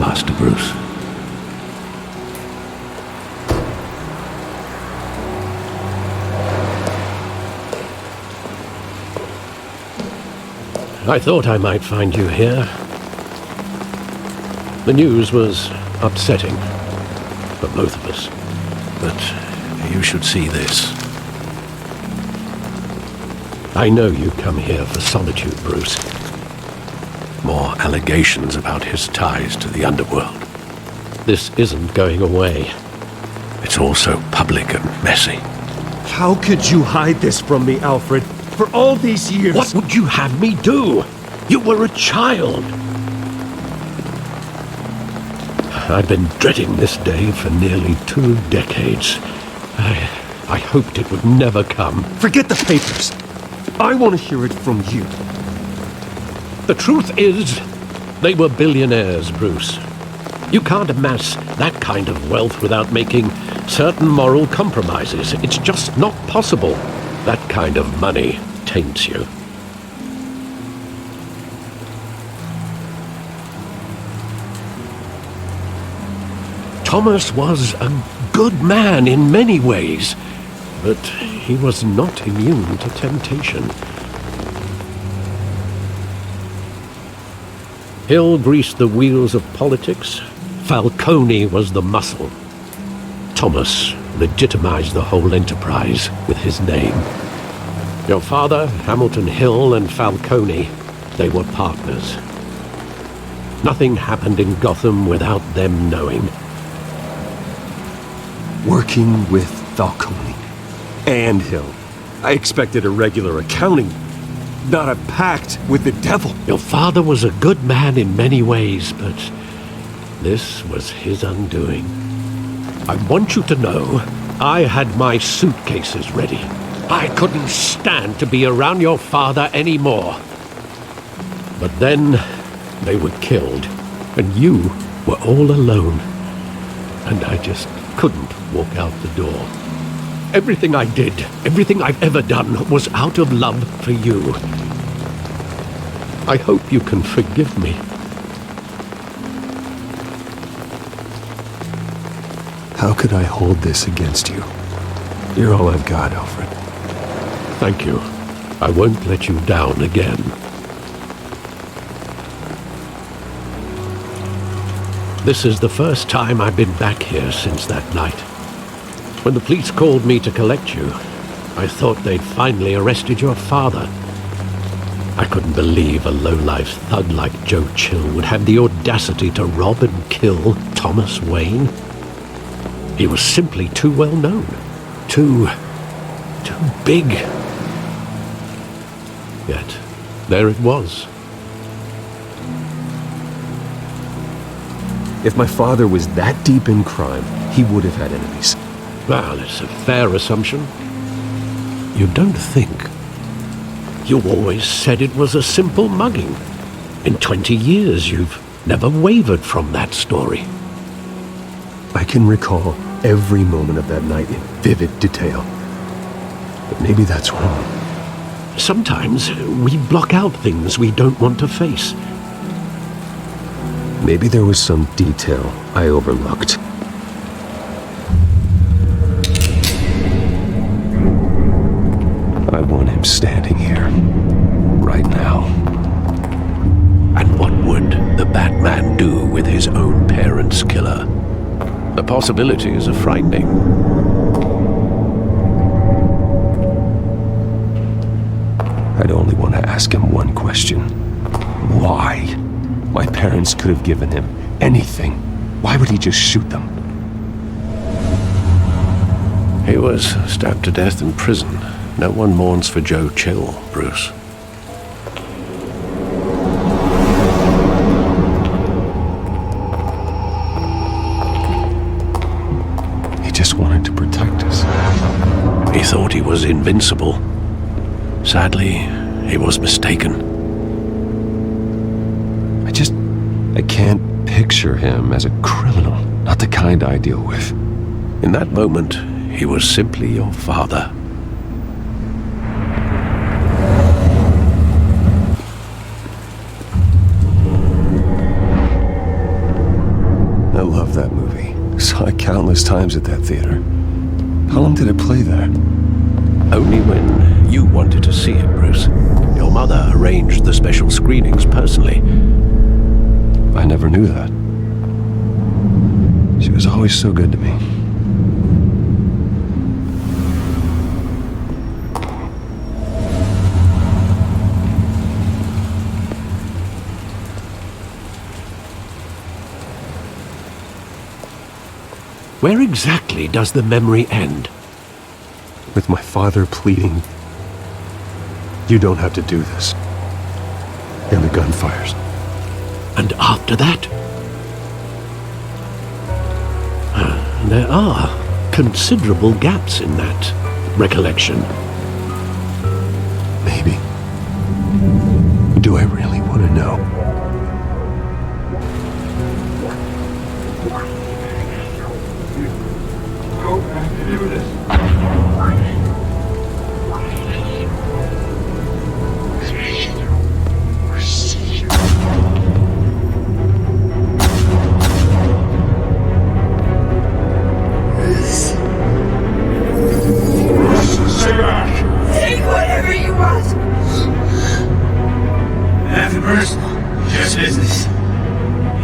Master Bruce. I thought I might find you here. The news was upsetting for both of us. But you should see this. I know you come here for solitude, Bruce. More allegations about his ties to the underworld. This isn't going away. It's also public and messy. How could you hide this from me, Alfred? For all these years... What would you have me do? You were a child. I've been dreading this day for nearly 2 decades. I hoped it would never come. Forget the papers. I want to hear it from you. The truth is, they were billionaires, Bruce. You can't amass that kind of wealth without making certain moral compromises. It's just not possible. That kind of money taints you. Thomas was a good man in many ways, but he was not immune to temptation. Hill greased the wheels of politics. Falcone was the muscle. Thomas legitimized the whole enterprise with his name. Your father, Hamilton Hill, and Falcone, they were partners. Nothing happened in Gotham without them knowing. Working with Falcone and Hill. I expected a regular accounting, not a pact with the devil. Your father was a good man in many ways, but this was his undoing. I want you to know, I had my suitcases ready. I couldn't stand to be around your father anymore. But then they were killed, and you were all alone. And I just couldn't walk out the door. Everything I did, everything I've ever done, was out of love for you. I hope you can forgive me. How could I hold this against you? You're all I've got, Alfred. Thank you. I won't let you down again. This is the first time I've been back here since that night. When the police called me to collect you, I thought they'd finally arrested your father. I couldn't believe a low-life thug like Joe Chill would have the audacity to rob and kill Thomas Wayne. He was simply too well known. Too big. Yet, there it was. If my father was that deep in crime, he would have had enemies. Well, it's a fair assumption. You don't think. You always said it was a simple mugging. In 20 years, you've never wavered from that story. I can recall every moment of that night in vivid detail. But maybe that's wrong. Sometimes we block out things we don't want to face. Maybe there was some detail I overlooked. I want him standing here, right now. And what would the Batman do with his own parents' killer? The possibilities are frightening. I'd only want to ask him one question. Why? My parents could have given him anything. Why would he just shoot them? He was stabbed to death in prison. No one mourns for Joe Chill, Bruce. He just wanted to protect us. He thought he was invincible. Sadly, he was mistaken. I can't picture him as a criminal, not the kind I deal with. In that moment, he was simply your father. saw it countless times at that theater. How long did it play there? Only when you wanted to see it, Bruce. Your mother arranged the special screenings personally. I never knew that. She was always so good to me. Where exactly does the memory end? With my father pleading, "You don't have to do this." And the gun fires. And after that? There are considerable gaps in that recollection. Maybe. Do I really want to know?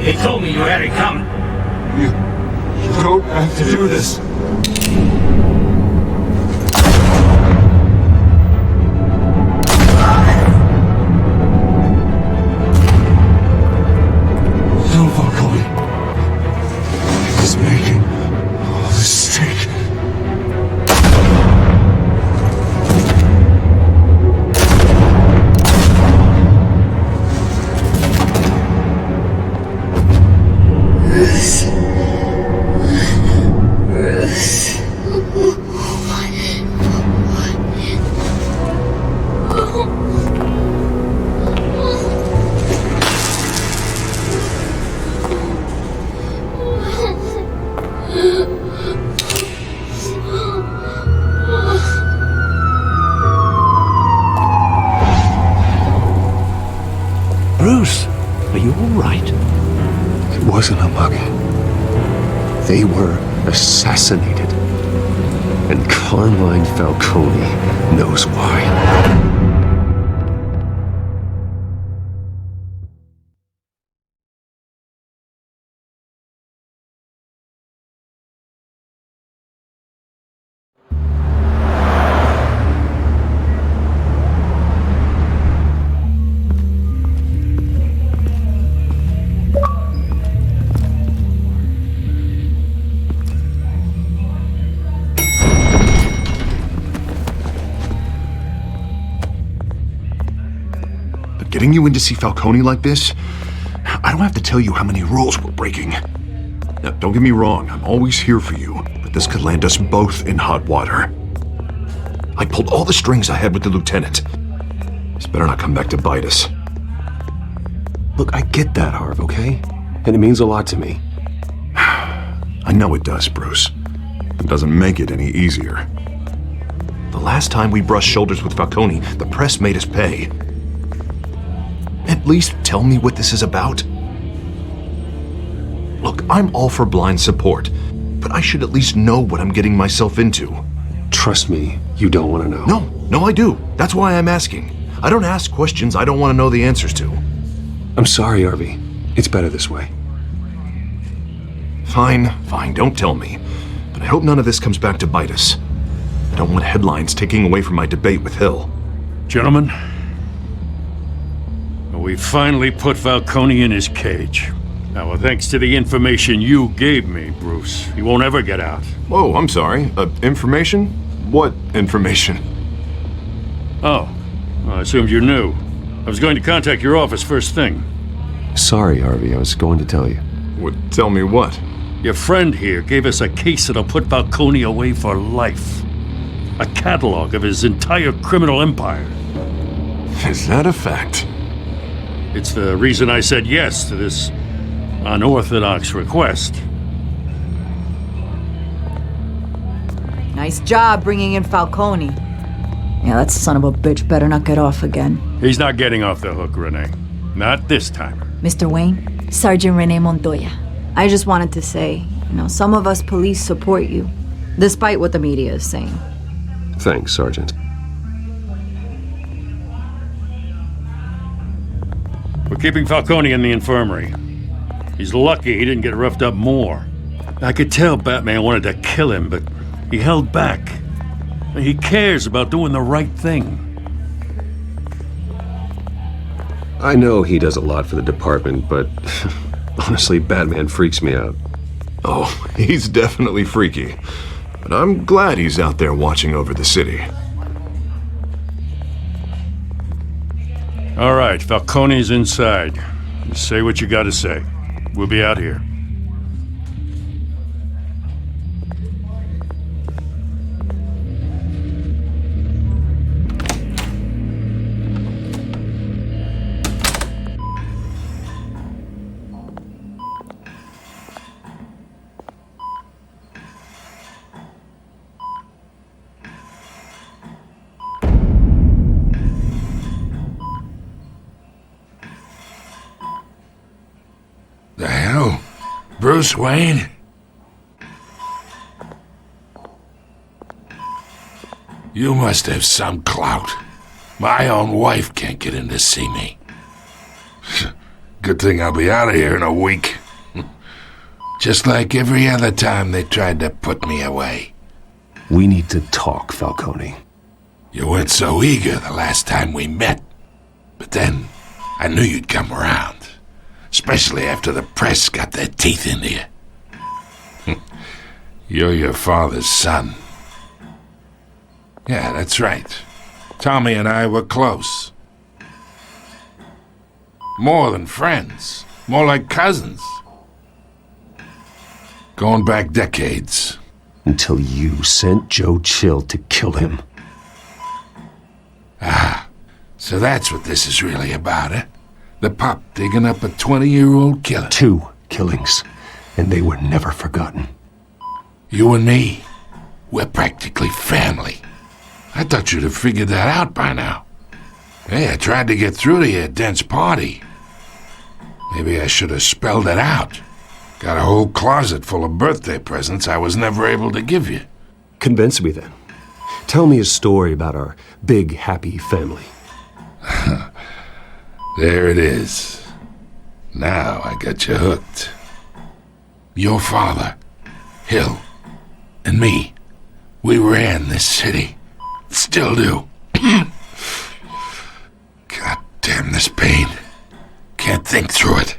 He told me you had it coming. You don't have to do this. No, Falcone. He's making a mistake. Bruce, are you all right? It wasn't a mug. They were assassinated. And Carmine Falcone knows why. Getting you in to see Falcone like this, I don't have to tell you how many rules we're breaking. Now, don't get me wrong, I'm always here for you, but this could land us both in hot water. I pulled all the strings I had with the lieutenant. This better not come back to bite us. Look, I get that, Harv, okay? And it means a lot to me. I know it does, Bruce. It doesn't make it any easier. The last time we brushed shoulders with Falcone, the press made us pay. At least tell me what this is about. Look, I'm all for blind support, but I should at least know what I'm getting myself into. Trust me, you don't want to know. No, I do. That's why I'm asking. I don't ask questions I don't want to know the answers to. I'm sorry, Harvey. It's better this way. Fine, don't tell me. But I hope none of this comes back to bite us. I don't want headlines taking away from my debate with Hill. Gentlemen, we finally put Falcone in his cage. Now, thanks to the information you gave me, Bruce, he won't ever get out. Whoa, I'm sorry. Information? What information? Oh, well, I assumed you knew. I was going to contact your office first thing. Sorry, Harvey. I was going to tell you. Tell me what? Your friend here gave us a case that'll put Falcone away for life. A catalog of his entire criminal empire. Is that a fact? It's the reason I said yes to this unorthodox request. Nice job bringing in Falcone. Yeah, that son of a bitch better not get off again. He's not getting off the hook, Renee. Not this time. Mr. Wayne, Sergeant Renee Montoya. I just wanted to say, You know, some of us police support you, despite what the media is saying. Thanks, Sergeant. We're keeping Falcone in the infirmary. He's lucky he didn't get roughed up more. I could tell Batman wanted to kill him, but he held back. He cares about doing the right thing. I know he does a lot for the department, but honestly, Batman freaks me out. Oh, he's definitely freaky. But I'm glad he's out there watching over the city. All right, Falcone's inside. You say what you gotta say. We'll be out here. The hell? Bruce Wayne? You must have some clout. My own wife can't get in to see me. Good thing I'll be out of here in a week. Just like every other time they tried to put me away. We need to talk, Falcone. You weren't so eager the last time we met. But then, I knew you'd come around. Especially after the press got their teeth into you. You're your father's son. Yeah, that's right. Tommy and I were close. More than friends. More like cousins. Going back decades. Until you sent Joe Chill to kill him. Ah, so that's what this is really about, eh? The pup digging up a 20-year-old killer. 2 killings, and they were never forgotten. You and me, we're practically family. I thought you'd have figured that out by now. Hey, I tried to get through to your dense party. Maybe I should have spelled it out. Got a whole closet full of birthday presents I was never able to give you. Convince me then. Tell me a story about our big, happy family. There it is. Now I got you hooked. Your father, Hill, and me, we ran this city. Still do. God damn this pain. Can't think through it.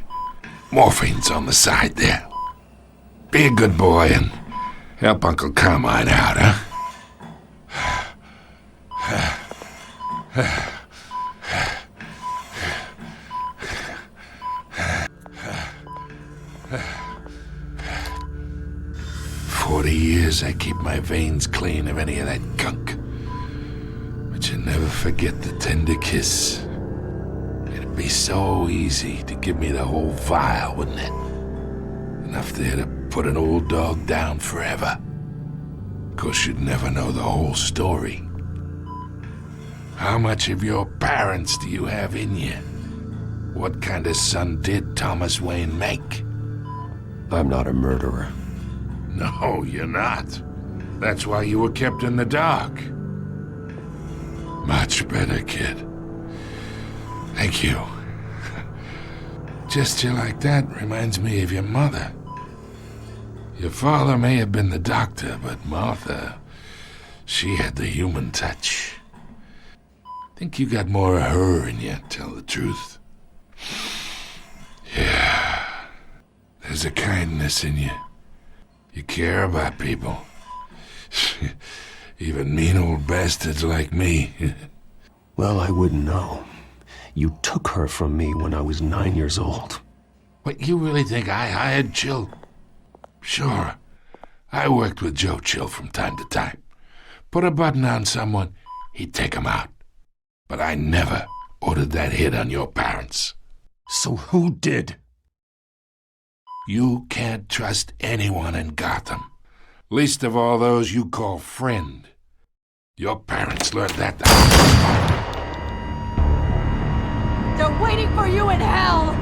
Morphine's on the side there. Be a good boy and help Uncle Carmine out, huh? 40 years I keep my veins clean of any of that gunk. But you never forget the tender kiss. It'd be so easy to give me the whole vial, wouldn't it? Enough there to put an old dog down forever. Of course, you'd never know the whole story. How much of your parents do you have in you? What kind of son did Thomas Wayne make? I'm not a murderer. No, you're not. That's why you were kept in the dark. Much better, kid. Thank you. Gesture like that reminds me of your mother. Your father may have been the doctor, but Martha, she had the human touch. Think you got more of her in you, tell the truth. Yeah. There's a kindness in you. You care about people. Even mean old bastards like me. Well, I wouldn't know. You took her from me when I was 9 years old. What, you really think I hired Chill? Sure. I worked with Joe Chill from time to time. Put a button on someone, he'd take him out. But I never ordered that hit on your parents. So who did? You can't trust anyone in Gotham. Least of all those you call friend. Your parents learned that. They're waiting for you in hell!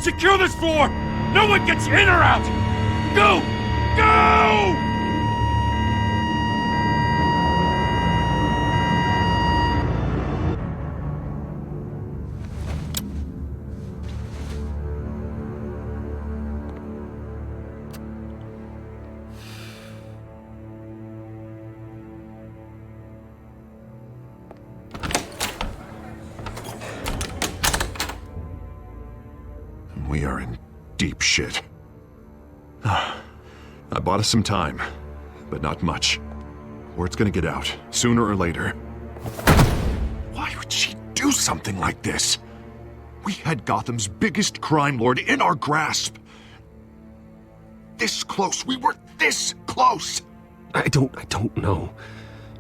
Secure this floor! No one gets in or out! Go! Go! We are in deep shit. I bought us some time, but not much. Word's gonna get out, sooner or later. Why would she do something like this? We had Gotham's biggest crime lord in our grasp. This close, we were this close! I don't know.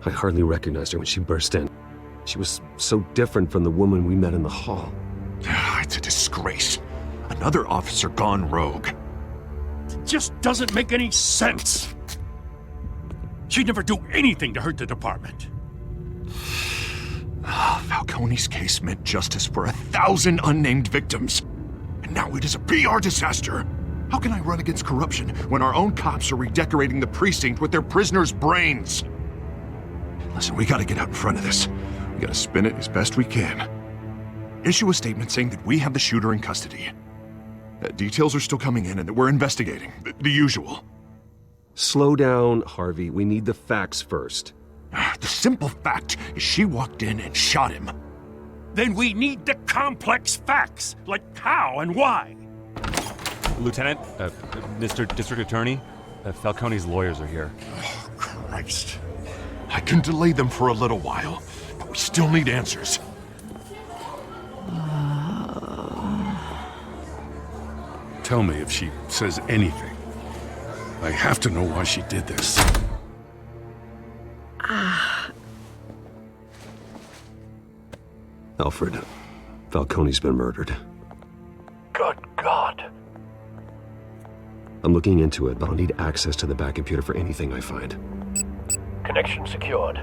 I hardly recognized her when she burst in. She was so different from the woman we met in the hall. It's a disgrace. Another officer gone rogue. It just doesn't make any sense. She'd never do anything to hurt the department. Falcone's case meant justice for 1,000 unnamed victims. And now it is a PR disaster. How can I run against corruption when our own cops are redecorating the precinct with their prisoners' brains? Listen, we gotta get out in front of this. We gotta spin it as best we can. Issue a statement saying that we have the shooter in custody. Details are still coming in and that we're investigating. The usual. Slow down, Harvey. We need the facts first. The simple fact is she walked in and shot him. Then we need the complex facts, like how and why. Lieutenant, Mr. District Attorney, Falcone's lawyers are here. Oh, Christ. I can delay them for a little while, but we still need answers. Tell me if she says anything. I have to know why she did this. Alfred, Falcone's been murdered. Good God. I'm looking into it, but I'll need access to the back computer for anything I find. Connection secured.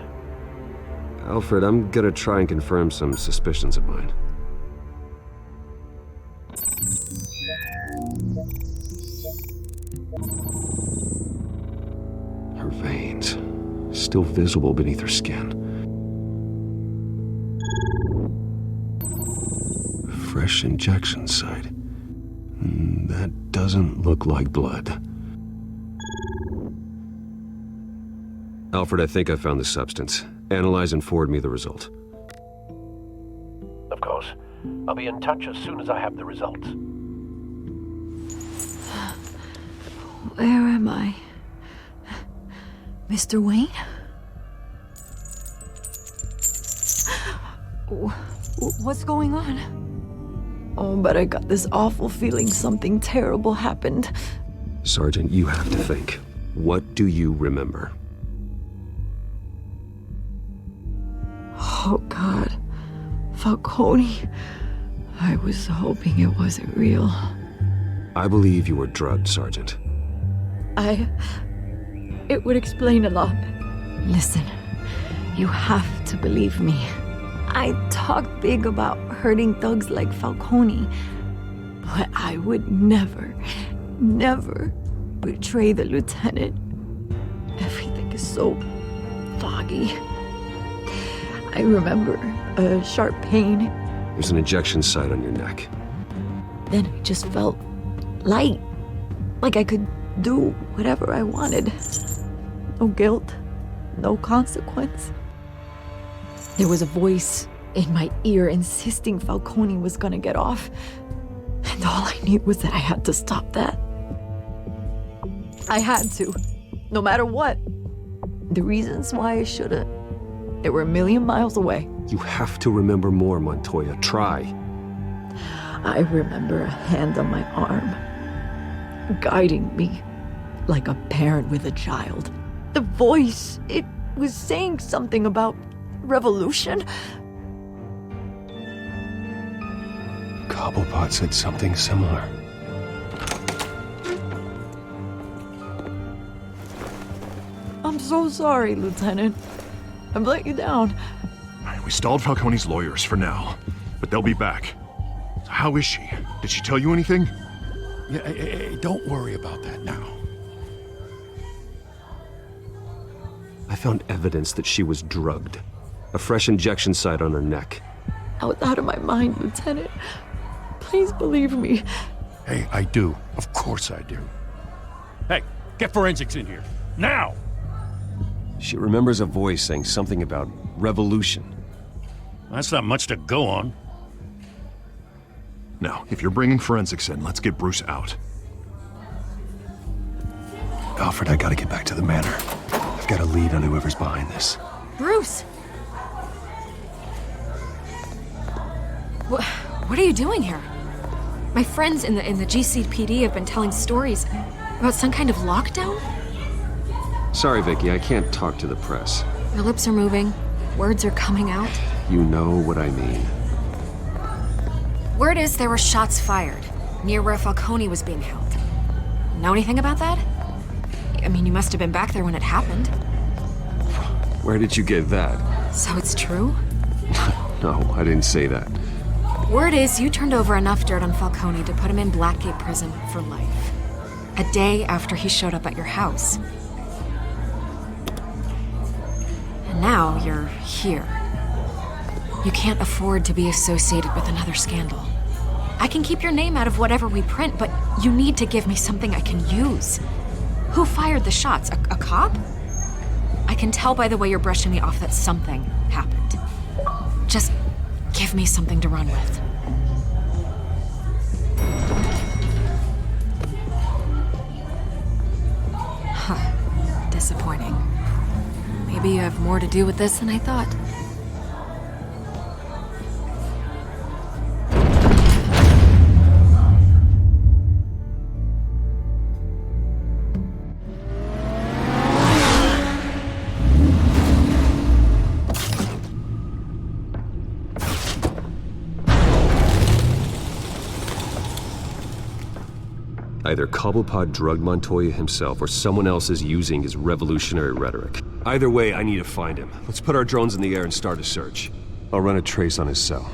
Alfred, I'm gonna try and confirm some suspicions of mine. Her veins, still visible beneath her skin. Fresh injection site. That doesn't look like blood. Alfred, I think I found the substance. Analyze and forward me the result. Of course. I'll be in touch as soon as I have the results. Where am I? Mr. Wayne? What's going on? Oh, but I got this awful feeling something terrible happened. Sergeant, you have to think. What do you remember? Oh, God. Falcone. I was hoping it wasn't real. I believe you were drugged, Sergeant. It would explain a lot. Listen, you have to believe me. I talk big about hurting thugs like Falcone, but I would never betray the lieutenant. Everything is so foggy. I remember a sharp pain. There's an injection site on your neck. Then I just felt light, like I could do whatever I wanted. No guilt, no consequence. There was a voice in my ear insisting Falcone was gonna get off. And all I knew was that I had to stop that. I had to, no matter what. The reasons why I shouldn't, they were a million miles away. You have to remember more, Montoya. Try. I remember a hand on my arm, guiding me like a parent with a child. The voice, it was saying something about revolution. Cobblepot said something similar. I'm so sorry, Lieutenant. I've let you down. We stalled Falcone's lawyers for now, but they'll be back. How is she? Did she tell you anything? Yeah, hey, don't worry about that now. I found evidence that she was drugged. A fresh injection site on her neck. I was out of my mind, Lieutenant. Please believe me. Hey, I do. Of course I do. Hey, get forensics in here. Now! She remembers a voice saying something about revolution. That's not much to go on. Now, if you're bringing forensics in, let's get Bruce out. Alfred, I gotta get back to the manor. I've got a lead on whoever's behind this. Bruce! What are you doing here? My friends in the GCPD have been telling stories about some kind of lockdown? Sorry, Vicky, I can't talk to the press. Your lips are moving. Words are coming out. You know what I mean. Word is there were shots fired near where Falcone was being held. Know anything about that? I mean, you must have been back there when it happened. Where did you get that? So it's true? No, I didn't say that. Word is you turned over enough dirt on Falcone to put him in Blackgate Prison for life. A day after he showed up at your house. And now you're here. You can't afford to be associated with another scandal. I can keep your name out of whatever we print, but you need to give me something I can use. Who fired the shots? A cop? I can tell by the way you're brushing me off that something happened. Just give me something to run with. Huh. Disappointing. Maybe you have more to do with this than I thought. Either Cobblepot drugged Montoya himself or someone else is using his revolutionary rhetoric. Either way, I need to find him. Let's put our drones in the air and start a search. I'll run a trace on his cell.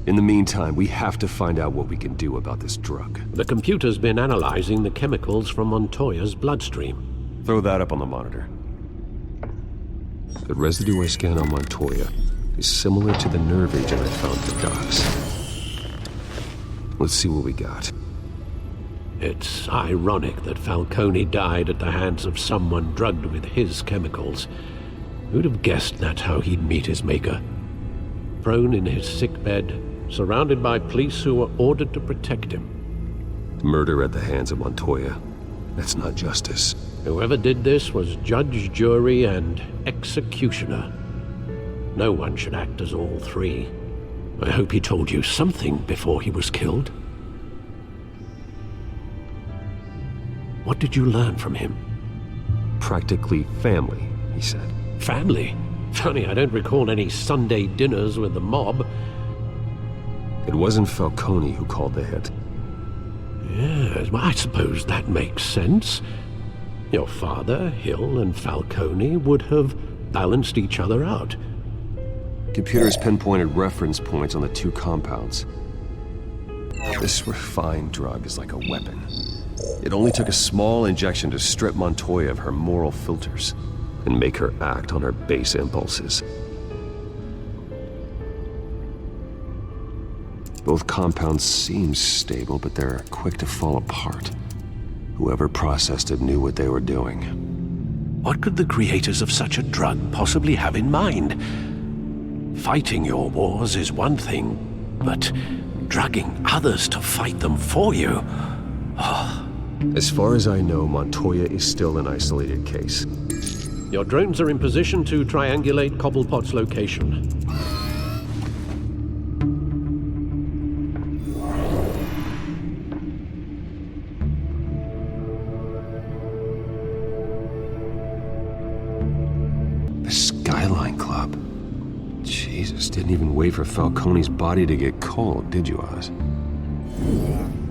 In the meantime, we have to find out what we can do about this drug. The computer's been analyzing the chemicals from Montoya's bloodstream. Throw that up on the monitor. The residue I scanned on Montoya is similar to the nerve agent I found at the docks. Let's see what we got. It's ironic that Falcone died at the hands of someone drugged with his chemicals. Who'd have guessed that's how he'd meet his maker? Prone in his sickbed, surrounded by police who were ordered to protect him. Murder at the hands of Montoya. That's not justice. Whoever did this was judge, jury, and executioner. No one should act as all three. I hope he told you something before he was killed. What did you learn from him? Practically family, he said. Family? Funny, I don't recall any Sunday dinners with the mob. It wasn't Falcone who called the hit. Yes, well, I suppose that makes sense. Your father, Hill, and Falcone would have balanced each other out. Computers pinpointed reference points on the two compounds. This refined drug is like a weapon. It only took a small injection to strip Montoya of her moral filters and make her act on her base impulses. Both compounds seem stable, but they're quick to fall apart. Whoever processed it knew what they were doing. What could the creators of such a drug possibly have in mind? Fighting your wars is one thing, but drugging others to fight them for you? Oh. As far as I know, Montoya is still an isolated case. Your drones are in position to triangulate Cobblepot's location. The Skyline Club. Jesus, didn't even wait for Falcone's body to get cold, did you, Oz?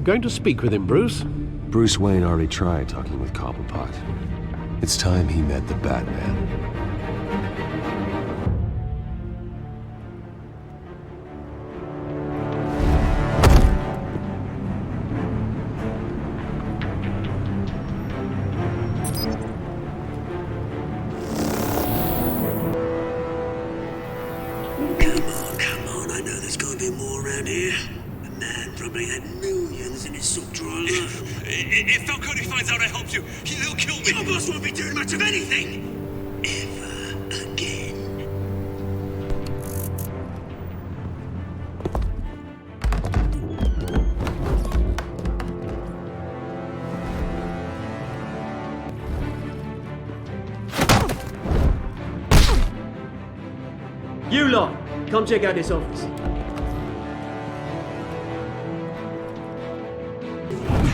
Going to speak with him, Bruce? Bruce Wayne already tried talking with Cobblepot. It's time he met the Batman. hands in his soup drawer. If Falcone finds out I helped you, he'll kill me. Your boss won't be doing much of anything. Ever again. You lot, come check out this office.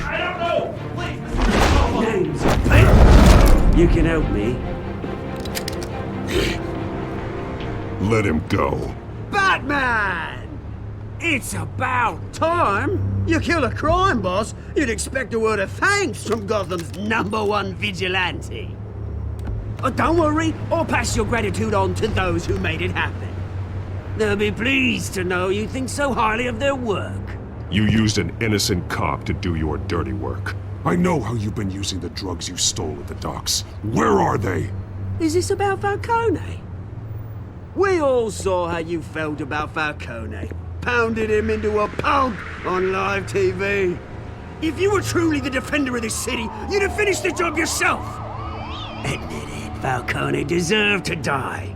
I don't know. Name's Ben. You can help me. Let him go. Batman! It's about time. You kill a crime boss, you'd expect a word of thanks from Gotham's #1 vigilante. Oh, don't worry, I'll pass your gratitude on to those who made it happen. They'll be pleased to know you think so highly of their work. You used an innocent cop to do your dirty work. I know how you've been using the drugs you stole at the docks. Where are they? Is this about Falcone? We all saw how you felt about Falcone. Pounded him into a pulp on live TV. If you were truly the defender of this city, you'd have finished the job yourself. Admit it, Falcone deserved to die.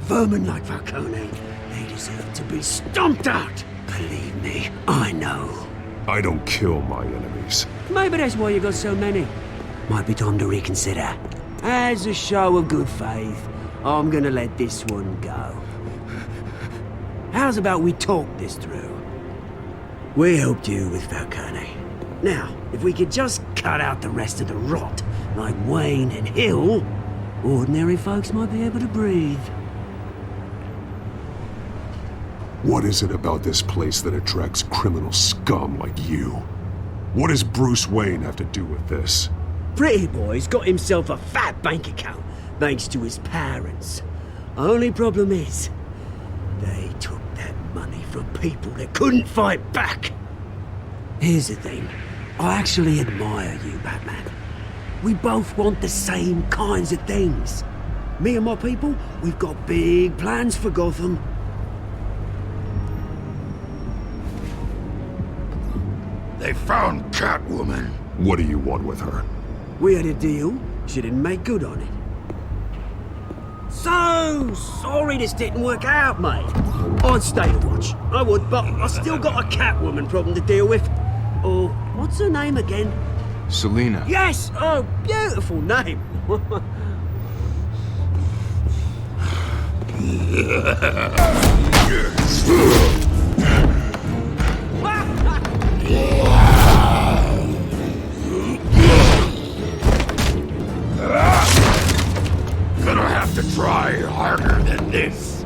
Vermin like Falcone, they deserve to be stomped out. Believe me, I know. I don't kill my enemies. Maybe that's why you got so many. Might be time to reconsider. As a show of good faith, I'm gonna let this one go. How's about we talk this through? We helped you with Falcone. Now, if we could just cut out the rest of the rot, like Wayne and Hill, ordinary folks might be able to breathe. What is it about this place that attracts criminal scum like you? What does Bruce Wayne have to do with this? Pretty Boy's got himself a fat bank account, thanks to his parents. Only problem is, they took that money from people that couldn't fight back. Here's the thing, I actually admire you, Batman. We both want the same kinds of things. Me and my people, we've got big plans for Gotham. They found Catwoman. What do you want with her? We had a deal, she didn't make good on it. So sorry this didn't work out, mate. I'd stay to watch, I would, but I still got a Catwoman problem to deal with. Oh, what's her name again? Selina. Yes! Oh, beautiful name. Gonna have to try harder than this.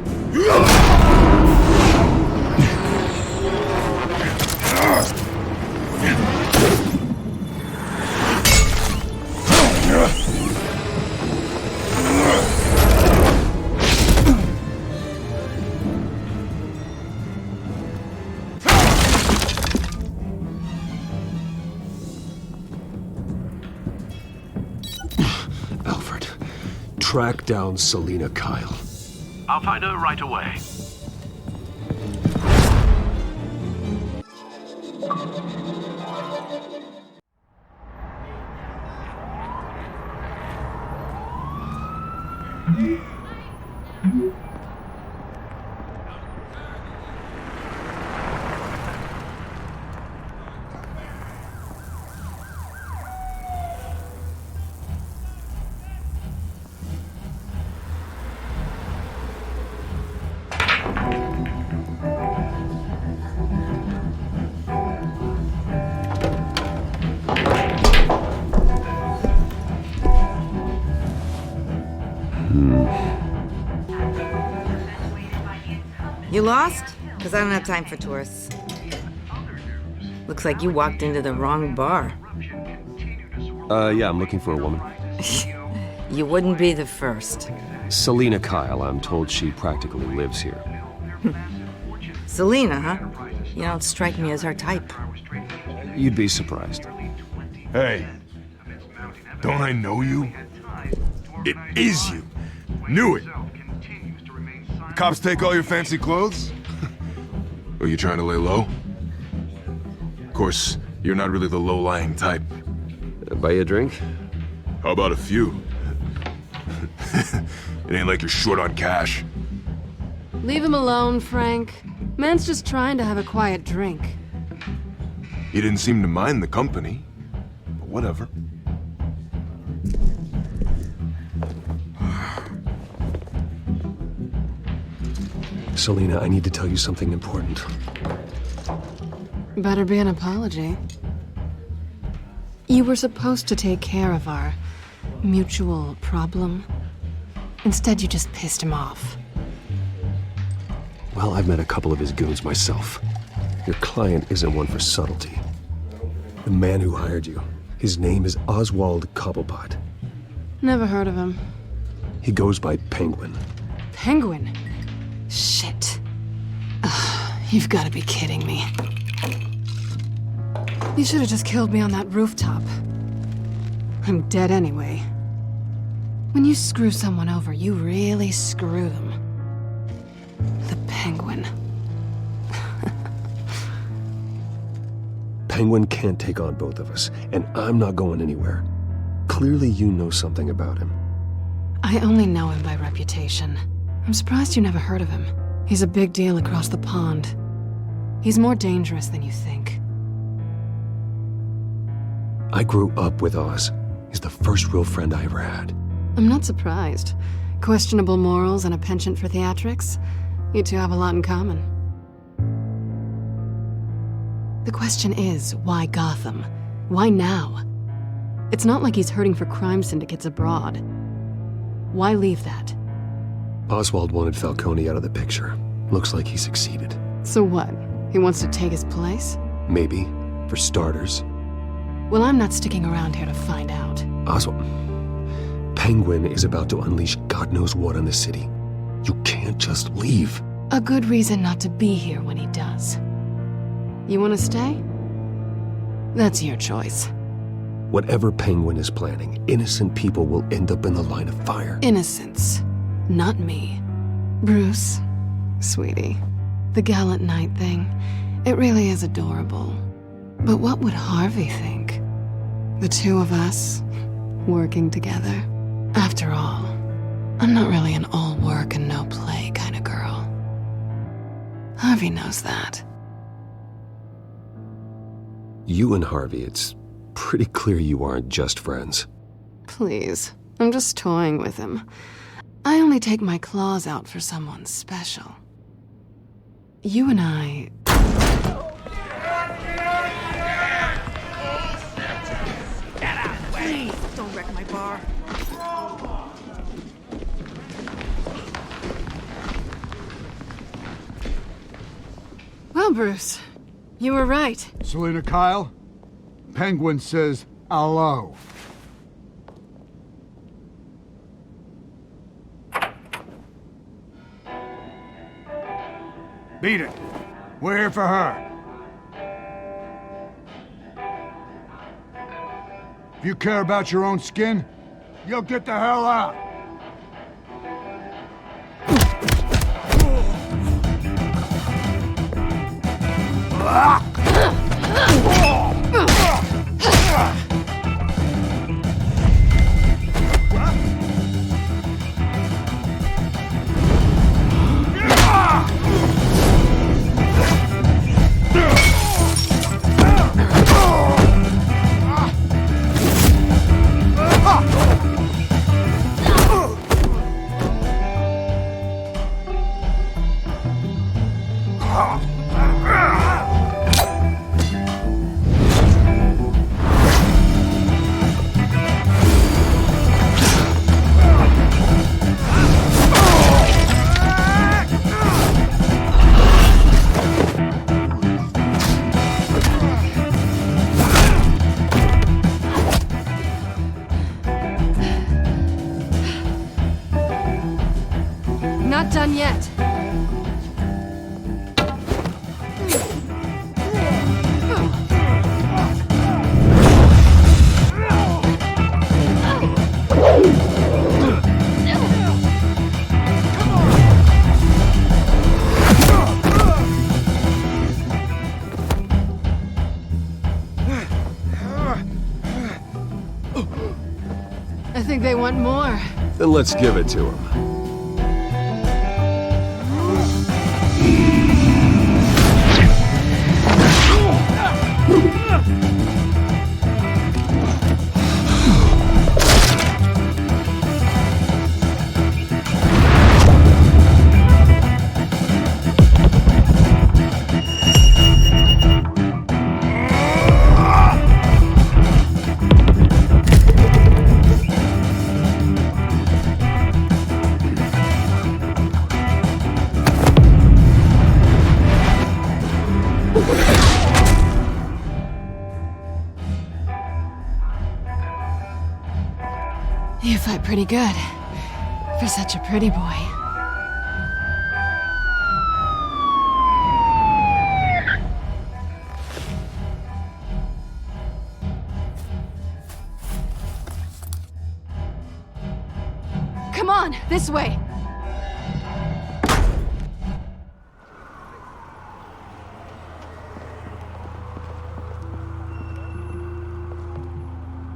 Alfred, track down Selina Kyle. I'll find her right away. You lost? Because I don't have time for tourists. Looks like you walked into the wrong bar. Yeah, I'm looking for a woman. You wouldn't be the first. Selina Kyle, I'm told she practically lives here. Selina, huh? You don't strike me as her type. You'd be surprised. Hey, don't I know you? It is you. Knew it. Cops take all your fancy clothes? Are you trying to lay low? Of course, You're not really the low-lying type. Buy you a drink? How about a few? It ain't like you're short on cash. Leave him alone, Frank. Man's just trying to have a quiet drink. He didn't seem to mind the company. But whatever. Selena, I need to tell you something important. Better be an apology. You were supposed to take care of our mutual problem. Instead, you just pissed him off. Well, I've met a couple of his goons myself. Your client isn't one for subtlety. The man who hired you, his name is Oswald Cobblepot. Never heard of him. He goes by Penguin. Penguin? Shit. Ugh, you've got to be kidding me. You should have just killed me on that rooftop. I'm dead anyway. When you screw someone over, you really screw them. The Penguin. Penguin can't take on both of us, and I'm not going anywhere. Clearly you know something about him. I only know him by reputation. I'm surprised you never heard of him. He's a big deal across the pond. He's more dangerous than you think. I grew up with Oz. He's the first real friend I ever had. I'm not surprised. Questionable morals and a penchant for theatrics. You two have a lot in common. The question is, why Gotham? Why now? It's not like he's hurting for crime syndicates abroad. Why leave that? Oswald wanted Falcone out of the picture. Looks like he succeeded. So what? He wants to take his place? Maybe, for starters. Well, I'm not sticking around here to find out. Oswald, Penguin is about to unleash God knows what on the city. You can't just leave. A good reason not to be here when he does. You want to stay? That's your choice. Whatever Penguin is planning, innocent people will end up in the line of fire. Innocence, not me. Bruce, sweetie, the gallant knight thing, it really is adorable. But what would Harvey think? The two of us, working together. After all, I'm not really an all work and no play kind of girl. Harvey knows that. You and Harvey, it's pretty clear you aren't just friends. Please, I'm just toying with him. I only take my claws out for someone special. You and I... Please, don't wreck my bar. Well, Bruce, you were right. Selena Kyle, Penguin says hello. Beat it. We're here for her. If you care about your own skin, you'll get the hell out. Not done yet. think they want more. Then let's give it to him. You fight pretty good for such a pretty boy. Come on, this way.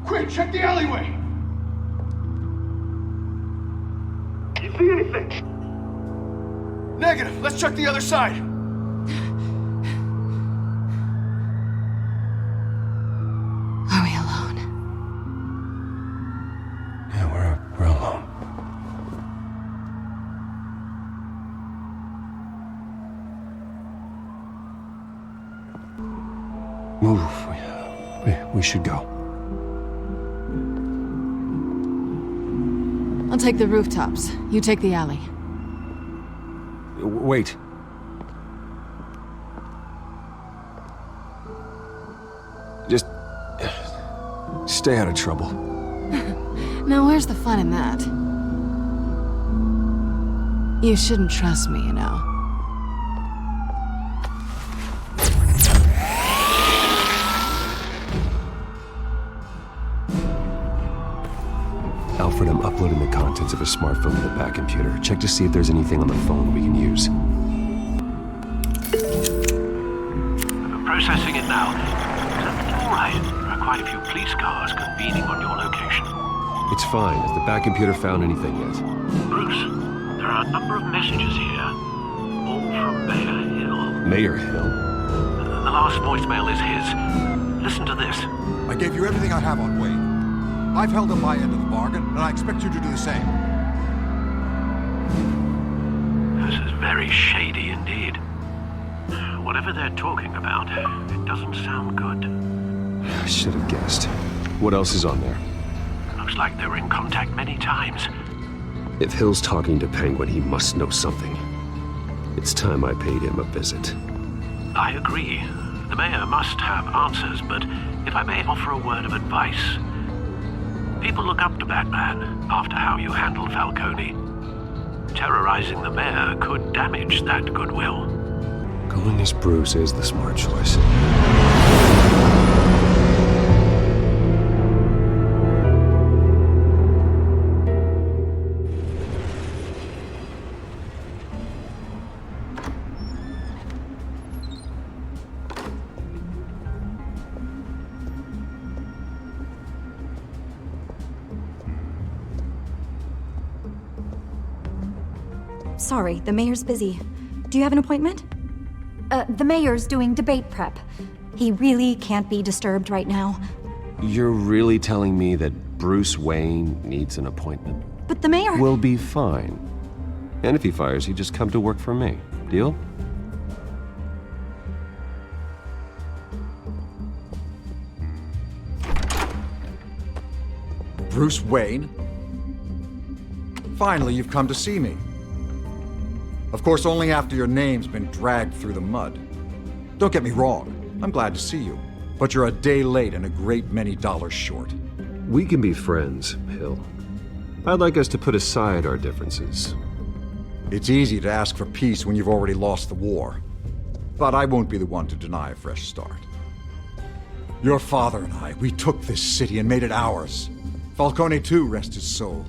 Quick, check the alleyway! You see anything? Negative. Let's check the other side. Are we alone? Yeah, we're alone. Move. We should go. I'll take the rooftops. You take the alley. Wait. Just stay out of trouble. Now, where's the fun in that? You shouldn't trust me, you know. Alfred, I'm uploading the contents of a smartphone to the back computer. Check to see if there's anything on the phone we can use. Processing it now. Is everything all right? There are quite a few police cars convening on your location. It's fine. Has the back computer found anything yet? Bruce, there are a number of messages here. All from Mayor Hill. Mayor Hill? The last voicemail is his. Listen to this. I gave you everything I have on Wayne. I've held up my end of the bargain, and I expect you to do the same. This is very shady indeed. Whatever they're talking about, it doesn't sound good. I should have guessed. What else is on there? Looks like they were in contact many times. If Hill's talking to Penguin, he must know something. It's time I paid him a visit. I agree. The mayor must have answers, but if I may offer a word of advice, people look up to Batman after how you handled Falcone. Terrorizing the mayor could damage that goodwill. Going as Bruce is the smart choice. Sorry, the mayor's busy. Do you have an appointment? The mayor's doing debate prep. He really can't be disturbed right now. You're really telling me that Bruce Wayne needs an appointment? But the mayor... Will be fine. And if he fires, he'd just come to work for me. Deal? Bruce Wayne? Finally, you've come to see me. Of course, only after your name's been dragged through the mud. Don't get me wrong, I'm glad to see you. But you're a day late and a great many dollars short. We can be friends, Hill. I'd like us to put aside our differences. It's easy to ask for peace when you've already lost the war. But I won't be the one to deny a fresh start. Your father and I, we took this city and made it ours. Falcone too, rest his soul.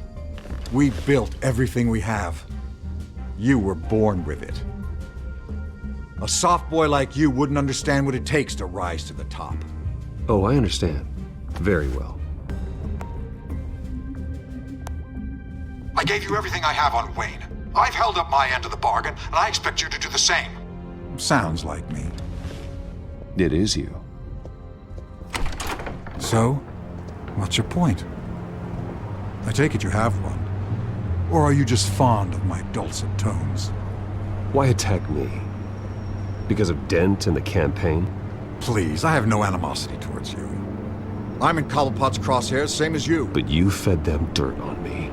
We built everything we have. You were born with it. A soft boy like you wouldn't understand what it takes to rise to the top. Oh, I understand. Very well. I gave you everything I have on Wayne. I've held up my end of the bargain, and I expect you to do the same. Sounds like me. It is you. So, what's your point? I take it you have one. Or are you just fond of my dulcet tones? Why attack me? Because of Dent and the campaign? Please, I have no animosity towards you. I'm in Cobblepot's crosshairs, same as you. But you fed them dirt on me.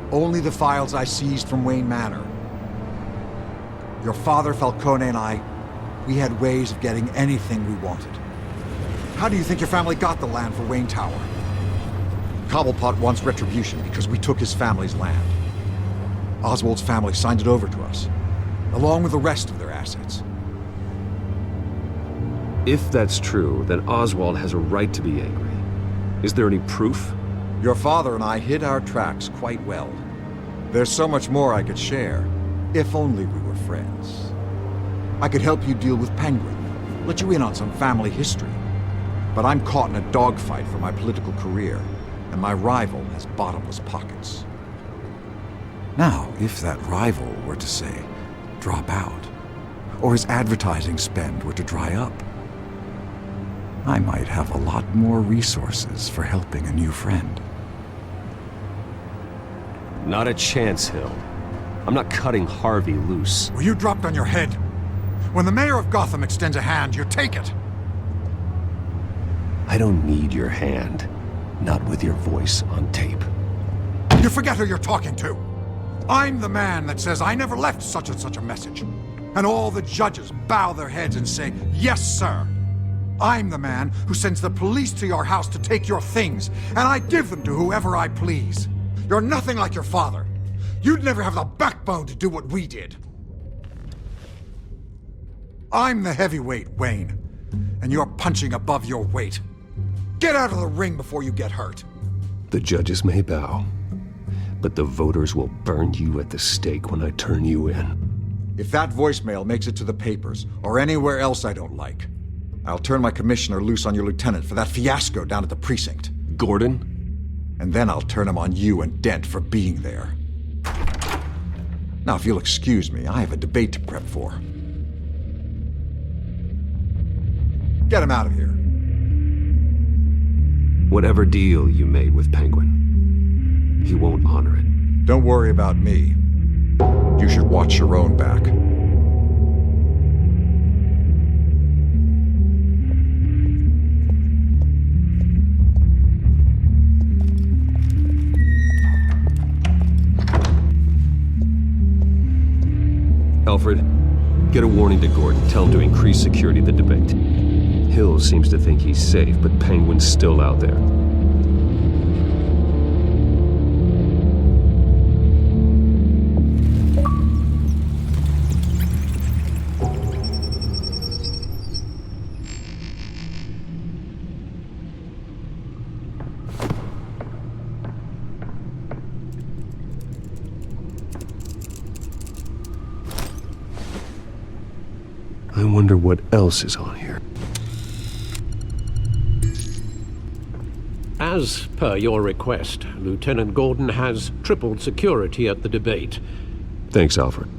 Only the files I seized from Wayne Manor. Your father, Falcone, and I, we had ways of getting anything we wanted. How do you think your family got the land for Wayne Tower? Cobblepot wants retribution because we took his family's land. Oswald's family signed it over to us, along with the rest of their assets. If that's true, then Oswald has a right to be angry. Is there any proof? Your father and I hid our tracks quite well. There's so much more I could share, if only we were friends. I could help you deal with Penguin, let you in on some family history. But I'm caught in a dogfight for my political career, and my rival has bottomless pockets. Now, if that rival were to say, drop out, or his advertising spend were to dry up, I might have a lot more resources for helping a new friend. Not a chance, Hill. I'm not cutting Harvey loose. Well, you dropped on your head. When the mayor of Gotham extends a hand, you take it. I don't need your hand. Not with your voice on tape. You forget who you're talking to. I'm the man that says I never left such and such a message. And all the judges bow their heads and say, yes, sir. I'm the man who sends the police to your house to take your things, and I give them to whoever I please. You're nothing like your father. You'd never have the backbone to do what we did. I'm the heavyweight, Wayne, and you're punching above your weight. Get out of the ring before you get hurt. The judges may bow, but the voters will burn you at the stake when I turn you in. If that voicemail makes it to the papers, or anywhere else I don't like, I'll turn my commissioner loose on your lieutenant for that fiasco down at the precinct. Gordon? And then I'll turn him on you and Dent for being there. Now, if you'll excuse me, I have a debate to prep for. Get him out of here. Whatever deal you made with Penguin, he won't honor it. Don't worry about me. You should watch your own back. Alfred, get a warning to Gordon. Tell him to increase security at the debate. Hill seems to think he's safe, but Penguin's still out there. I wonder what else is on here. As per your request, Lieutenant Gordon has tripled security at the debate. Thanks, Alfred.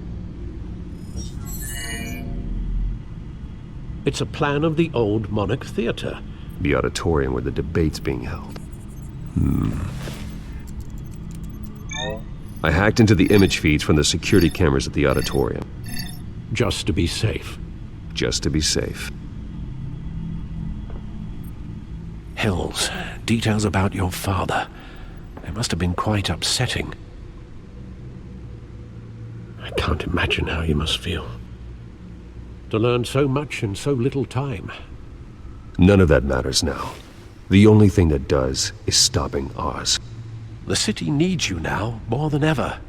It's a plan of the old Monarch Theatre. The auditorium where the debate's being held. I hacked into the image feeds from the security cameras at the auditorium. Just to be safe. Just to be safe. Hills, details about your father. They must have been quite upsetting. I can't imagine how you must feel. To learn so much in so little time. None of that matters now. The only thing that does is stopping Oz. The city needs you now, more than ever.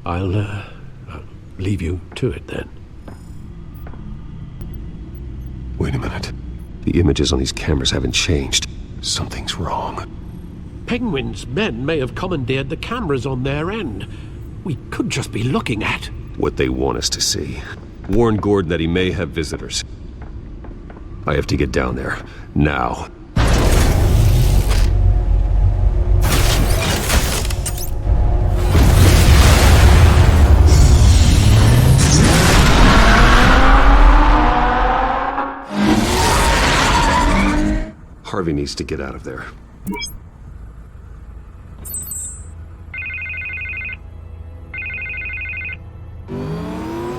I'll leave you to it then. Wait a minute. The images on these cameras haven't changed. Something's wrong. Penguin's men may have commandeered the cameras on their end. We could just be looking at what they want us to see. Warn Gordon that he may have visitors. I have to get down there. Now. Harvey needs to get out of there.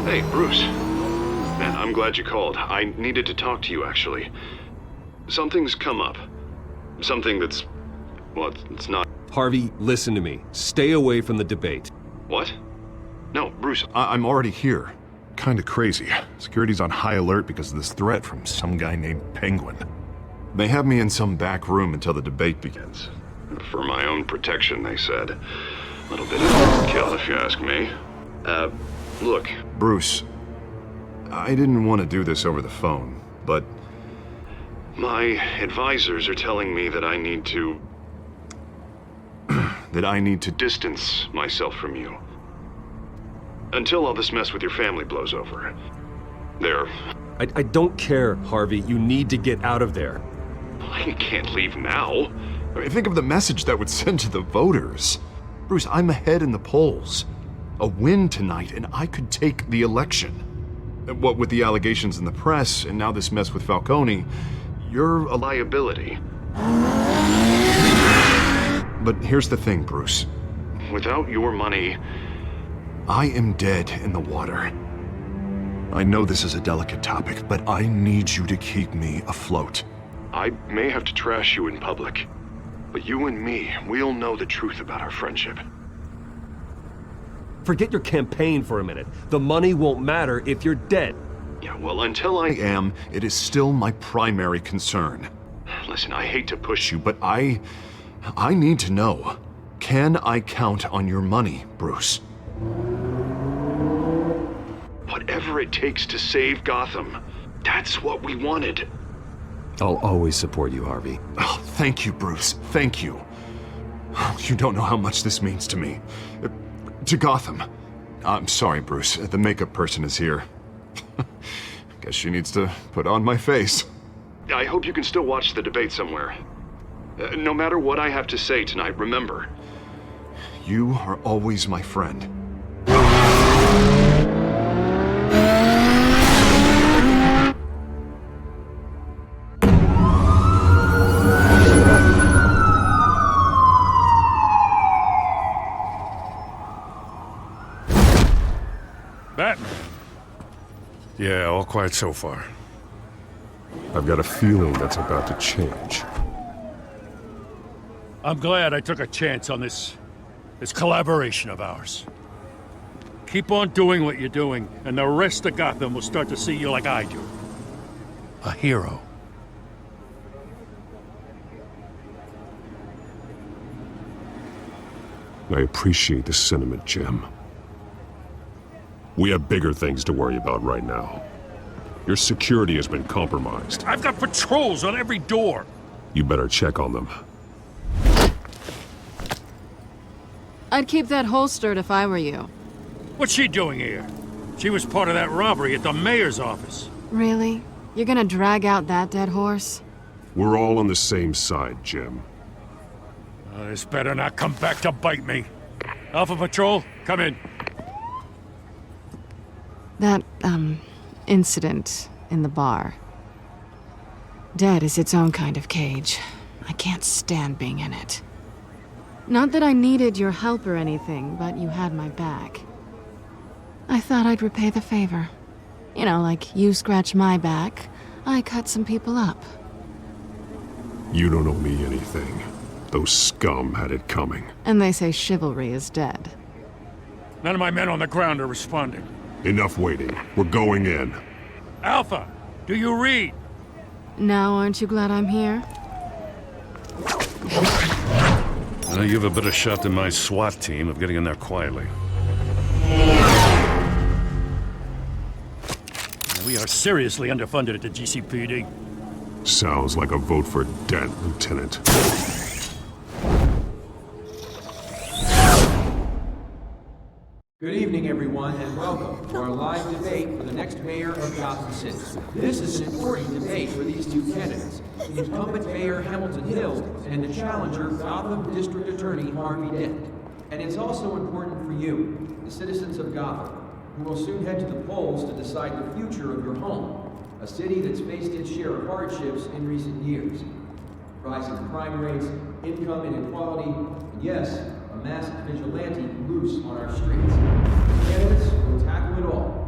Hey, Bruce. Man, I'm glad you called. I needed to talk to you, actually. Something's come up. Something that's... well, it's not... Harvey, listen to me. Stay away from the debate. What? No, Bruce. I'm already here. Kinda crazy. Security's on high alert because of this threat from some guy named Penguin. They have me in some back room until the debate begins. For my own protection, they said. A little bit of overkill, if you ask me. Look. Bruce, I didn't want to do this over the phone, but... my advisors are telling me that I need to... that I need to distance myself from you. Until all this mess with your family blows over. There. I don't care, Harvey. You need to get out of there. I can't leave now. I mean, think of the message that would send to the voters. Bruce, I'm ahead in the polls. A win tonight, and I could take the election. What with the allegations in the press, and now this mess with Falcone, you're a liability. But here's the thing, Bruce. Without your money... I am dead in the water. I know this is a delicate topic, but I need you to keep me afloat. I may have to trash you in public, but you and me, we'll know the truth about our friendship. Forget your campaign for a minute. The money won't matter if you're dead. Yeah, well, until I am, it is still my primary concern. Listen, I hate to push you, but I need to know. Can I count on your money, Bruce? Whatever it takes to save Gotham. That's what we wanted. I'll always support you, Harvey. Oh, thank you, Bruce. Thank you. You don't know how much this means to me. To Gotham. I'm sorry, Bruce. The makeup person is here. Guess she needs to put on my face. I hope you can still watch the debate somewhere. No matter what I have to say tonight, remember. You are always my friend. Batman. Yeah, all quiet so far. I've got a feeling that's about to change. I'm glad I took a chance on this collaboration of ours. Keep on doing what you're doing, and the rest of Gotham will start to see you like I do. A hero. I appreciate the sentiment, Jim. We have bigger things to worry about right now. Your security has been compromised. I've got patrols on every door. You better check on them. I'd keep that holstered if I were you. What's she doing here? She was part of that robbery at the mayor's office. Really? You're gonna drag out that dead horse? We're all on the same side, Jim. This better not come back to bite me. Alpha Patrol, come in. That, incident in the bar. Dead is its own kind of cage. I can't stand being in it. Not that I needed your help or anything, but you had my back. I thought I'd repay the favor. You know, like you scratch my back, I cut some people up. You don't owe me anything. Those scum had it coming. And they say chivalry is dead. None of my men on the ground are responding. Enough waiting. We're going in. Alpha, do you read? Now aren't you glad I'm here? Now you have a better shot than my SWAT team of getting in there quietly. We are seriously underfunded at the GCPD. Sounds like a vote for Dent, Lieutenant. Good evening, everyone, and welcome to our live debate for the next mayor of Gotham City. This is an important debate for these two candidates, the incumbent mayor Hamilton Hill and the challenger Gotham District Attorney Harvey Dent. And it's also important for you, the citizens of Gotham, who will soon head to the polls to decide the future of your home, a city that's faced its share of hardships in recent years. Rising crime rates, income inequality, and yes, a masked vigilante loose on our streets. Candidates will tackle it all.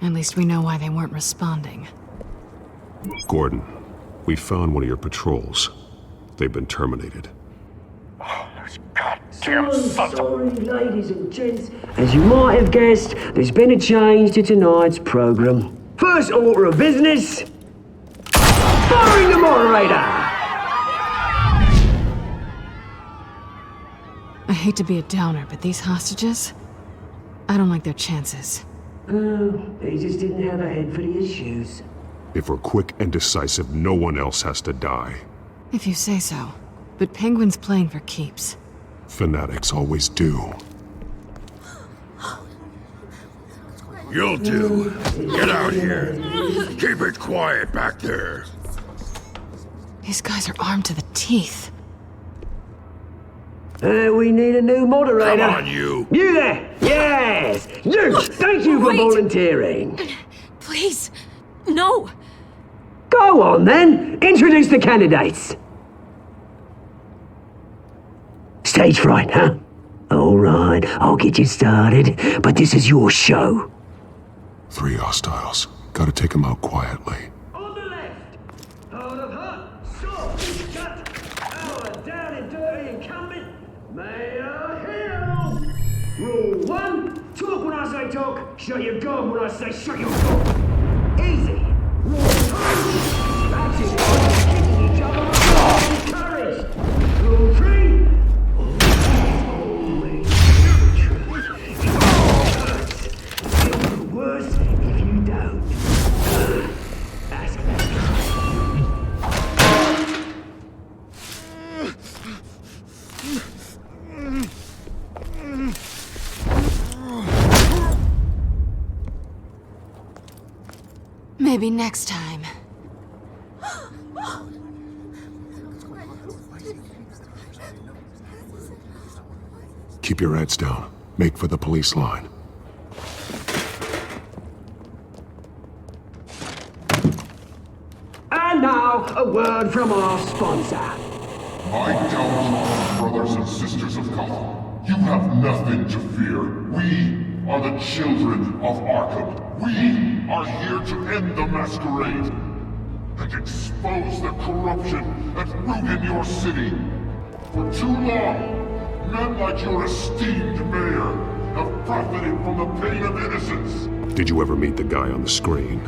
At least we know why they weren't responding. Gordon, we found one of your patrols. They've been terminated. Sorry, ladies and gents. As you might have guessed, there's been a change to tonight's program. First order of business, firing the moderator! I hate to be a downer, but these hostages, I don't like their chances. They just didn't have a head for the issues. If we're quick and decisive, no one else has to die. If you say so. But Penguin's playing for keeps. Fanatics always do. You'll do. Get out here. Keep it quiet back there. These guys are armed to the teeth. We need a new moderator. Come on, you. You there! Yes! You! Thank you for volunteering. Please, no. Go on then. Introduce the candidates. Stage fright, huh? All right, I'll get you started, but this is your show. 3 hostiles. Gotta take them out quietly. On the left, hard of hut, soft, cut, our down and dirty incumbent, Mayor Hill. Rule 1, talk when I say talk, shut your gob when I say shut your gob. Easy. Rule 2, that's it, kicking each other with courage. Rule 3, worse if you don't. Ask that. Maybe next time. Keep your heads down. Make for the police line. And now, a word from our sponsor. My gallant brothers and sisters of Gotham, you have nothing to fear. We are the children of Arkham. We are here to end the masquerade and expose the corruption that ruined your city. For too long, men like your esteemed mayor have profited from the pain of innocence. Did you ever meet the guy on the screen?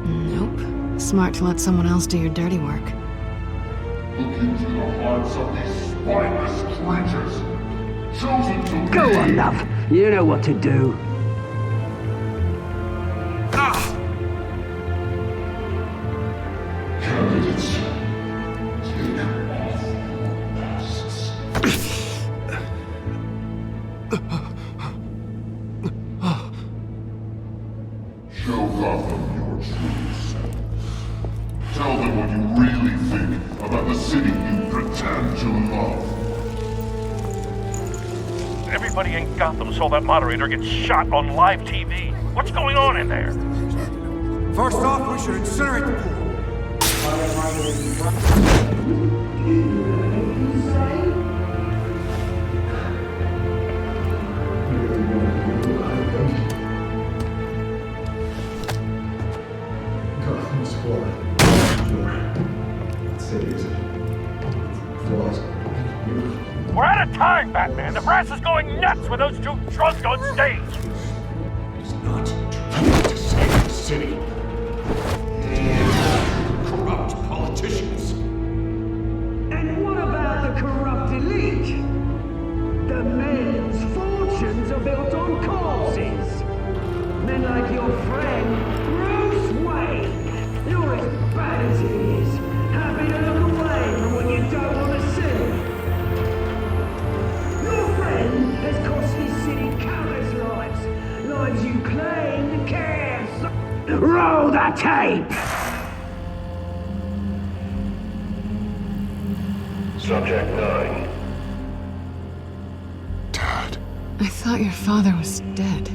Nope. Smart to let someone else do your dirty work. Look into the hearts of these spineless creatures, chosen to Go lead. on, love. You know what to do. Candidates, take off your masks. Show Gotham your true self. Tell them what you really think about the city you pretend to love. Everybody in Gotham saw that moderator get shot on live TV. What's going on in there? First off, we should incinerate the pool. We're out of time, Batman. The press is going nuts with those two drunks on stage. It's not trying to save the city. are built on corpses. Men like your friend, Bruce Wayne. You're as bad as he is. Happy to look away from what you don't want to see. Your friend has cost this city countless lives. Lives you claim to care. Roll the tape! Subject 9. I thought your father was dead.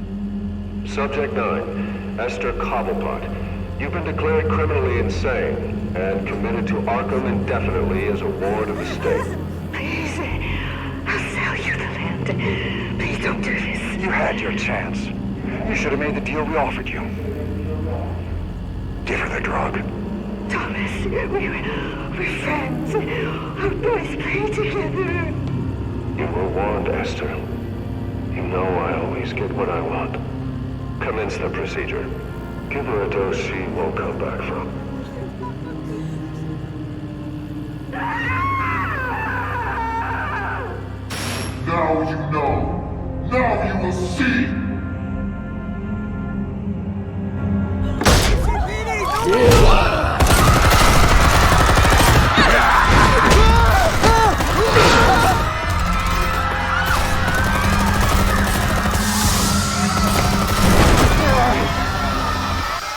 Subject 9, Esther Cobblepot. You've been declared criminally insane and committed to Arkham indefinitely as a ward of the state. Please, I'll sell you the land. Please don't do this. You had your chance. You should have made the deal we offered you. Give her the drug. Thomas, we're friends. Our boys play together. You were warned, Esther. You know I always get what I want. Commence the procedure. Give her a dose she won't come back from. Now you know. Now you will see.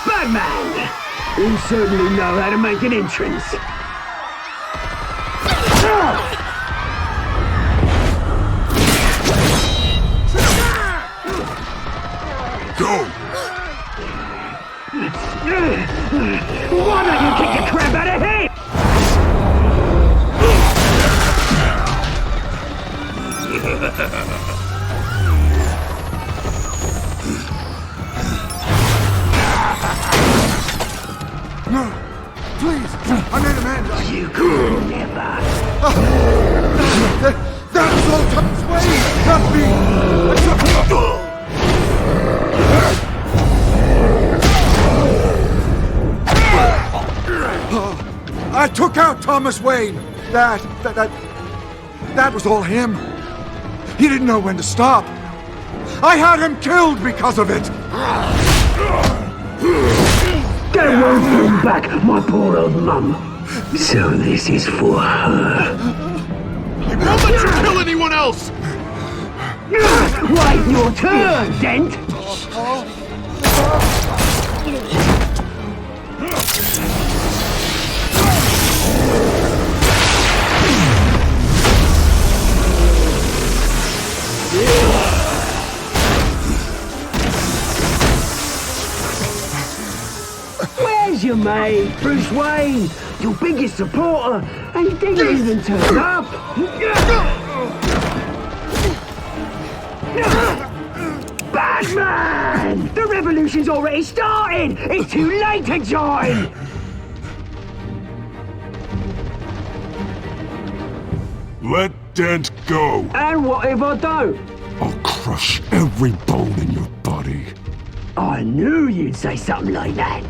Batman! You certainly know how to make an entrance. Go! Why don't you kick the crap out of him? No! Please! I made amends! You could never! That was all Thomas Wayne! Not me! I took out Thomas Wayne! That was all him! He didn't know when to stop! I had him killed because of it! They won't bring back my poor old mum. So this is for her. I won't let you kill anyone else! Wait your turn, Dent! Where's your mate, Bruce Wayne? Your biggest supporter, and he didn't even turn up. Batman! The revolution's already started! It's too late to join! Let Dent go. And what if I don't? I'll crush every bone in your body. I knew you'd say something like that.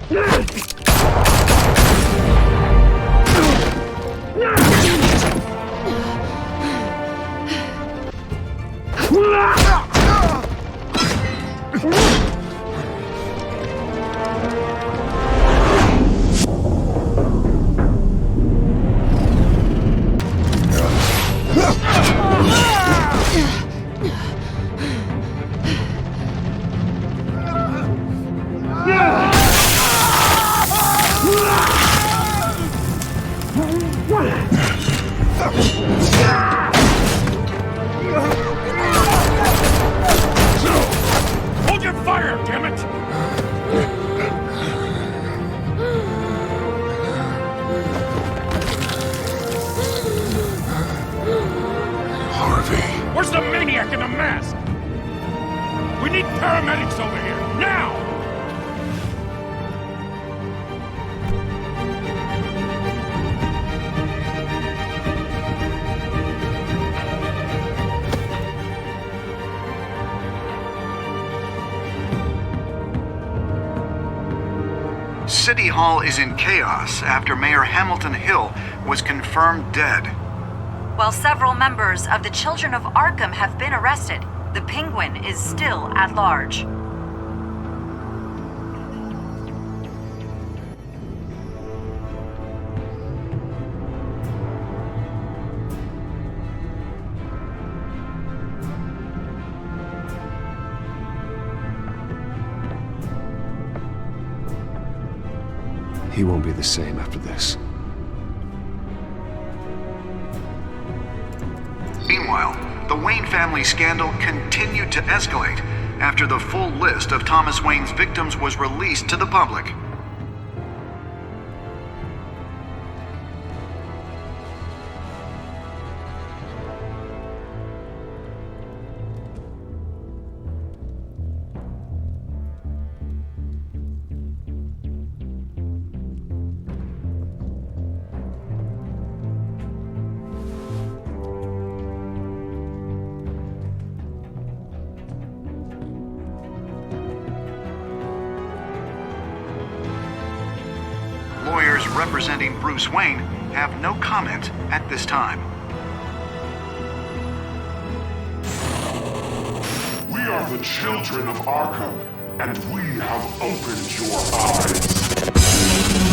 Hold your fire, damn it! Harvey. Where's the maniac in the mask? We need paramedics over here, now! City Hall is in chaos after Mayor Hamilton Hill was confirmed dead. While several members of the Children of Arkham have been arrested, The Penguin is still at large. He won't be the same after this. Meanwhile, the Wayne family scandal continued to escalate after the full list of Thomas Wayne's victims was released to the public. Lawyers representing Bruce Wayne have no comment at this time. We are the children of Arkham, and we have opened your eyes.